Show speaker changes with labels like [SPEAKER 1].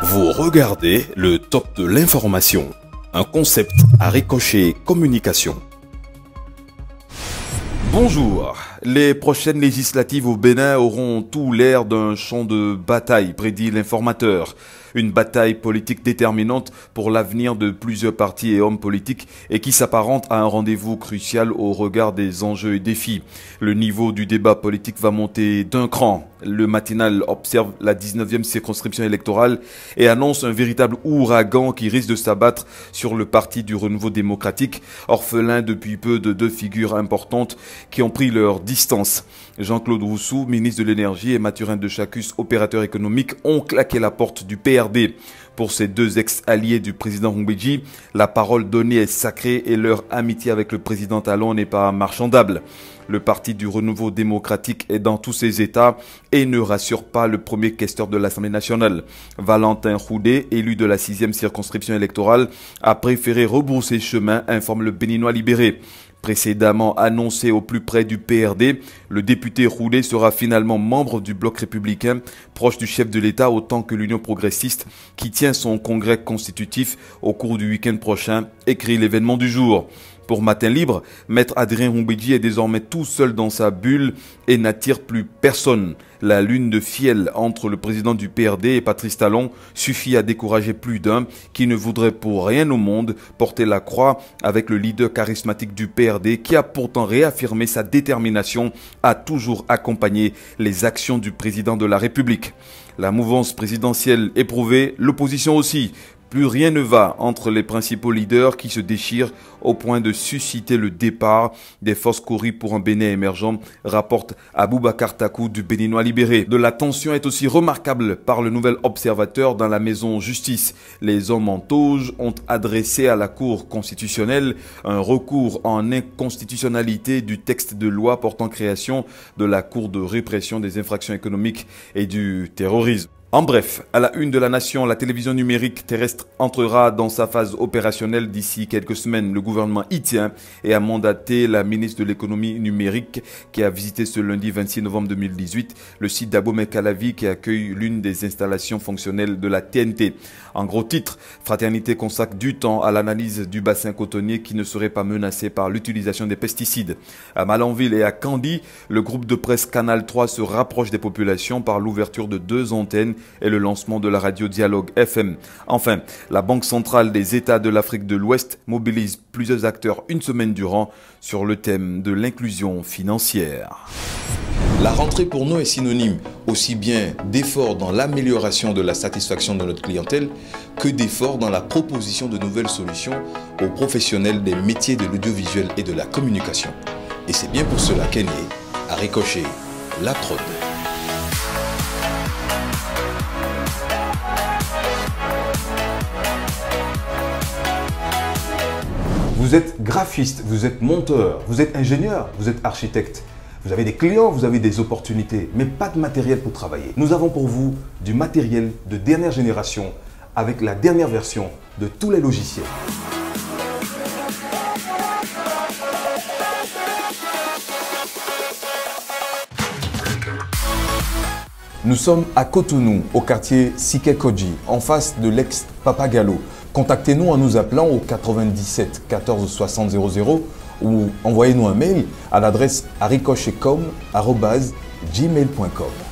[SPEAKER 1] Vous regardez le top de l'information, un concept à Ricochet Communication. Bonjour, les prochaines législatives au Bénin auront tout l'air d'un champ de bataille, prédit l'informateur. Une bataille politique déterminante pour l'avenir de plusieurs partis et hommes politiques et qui s'apparente à un rendez-vous crucial au regard des enjeux et défis. Le niveau du débat politique va monter d'un cran. Le matinal observe la 19e circonscription électorale et annonce un véritable ouragan qui risque de s'abattre sur le parti du renouveau démocratique, orphelin depuis peu de deux figures importantes qui ont pris leur distance. Jean-Claude Roussou, ministre de l'Énergie, et Mathurin de Chacus, opérateur économique, ont claqué la porte du PRD. Pour ces deux ex-alliés du président Rumbidji, la parole donnée est sacrée et leur amitié avec le président Talon n'est pas marchandable. Le parti du renouveau démocratique est dans tous ses états et ne rassure pas le premier questeur de l'Assemblée nationale. Valentin Roudé, élu de la 6e circonscription électorale, a préféré rebrousser chemin, informe le Béninois Libéré. Précédemment annoncé au plus près du PRD, le député Roudé sera finalement membre du bloc républicain, proche du chef de l'État autant que l'Union progressiste, qui tient son congrès constitutif au cours du week-end prochain, écrit l'événement du jour. Pour Matin Libre, Maître Adrien Rumbidji est désormais tout seul dans sa bulle et n'attire plus personne. La lune de fiel entre le président du PRD et Patrice Talon suffit à décourager plus d'un qui ne voudrait pour rien au monde porter la croix avec le leader charismatique du PRD qui a pourtant réaffirmé sa détermination à toujours accompagner les actions du président de la République. La mouvance présidentielle éprouvée, l'opposition aussi. Plus rien ne va entre les principaux leaders qui se déchirent au point de susciter le départ des forces courues pour un Bénin émergent, rapporte Aboubacar Takou du Béninois Libéré. De la tension est aussi remarquable par le nouvel observateur dans la maison justice. Les hommes en toge ont adressé à la Cour constitutionnelle un recours en inconstitutionnalité du texte de loi portant création de la Cour de répression des infractions économiques et du terrorisme. En bref, à la une de la Nation, la télévision numérique terrestre entrera dans sa phase opérationnelle d'ici quelques semaines. Le gouvernement y tient et a mandaté la ministre de l'économie numérique qui a visité ce lundi 26 novembre 2018 le site d'Abomey-Calavi qui accueille l'une des installations fonctionnelles de la TNT. En gros titre, Fraternité consacre du temps à l'analyse du bassin cotonnier qui ne serait pas menacé par l'utilisation des pesticides. À Malanville et à Candy, le groupe de presse Canal 3 se rapproche des populations par l'ouverture de 2 antennes et le lancement de la radio Dialogue FM. Enfin, la Banque centrale des États de l'Afrique de l'Ouest mobilise plusieurs acteurs une semaine durant sur le thème de l'inclusion financière.
[SPEAKER 2] La rentrée pour nous est synonyme aussi bien d'efforts dans l'amélioration de la satisfaction de notre clientèle que d'efforts dans la proposition de nouvelles solutions aux professionnels des métiers de l'audiovisuel et de la communication. Et c'est bien pour cela qu'est né, à Ricochet, la prod.
[SPEAKER 3] Vous êtes graphiste, vous êtes monteur, vous êtes ingénieur, vous êtes architecte. Vous avez des clients, vous avez des opportunités, mais pas de matériel pour travailler. Nous avons pour vous du matériel de dernière génération avec la dernière version de tous les logiciels. Nous sommes à Cotonou, au quartier Sikekoji, en face de l'ex-Papagalo. Contactez-nous en nous appelant au 97 14 60 00 ou envoyez-nous un mail à l'adresse aricochetcom@gmail.com.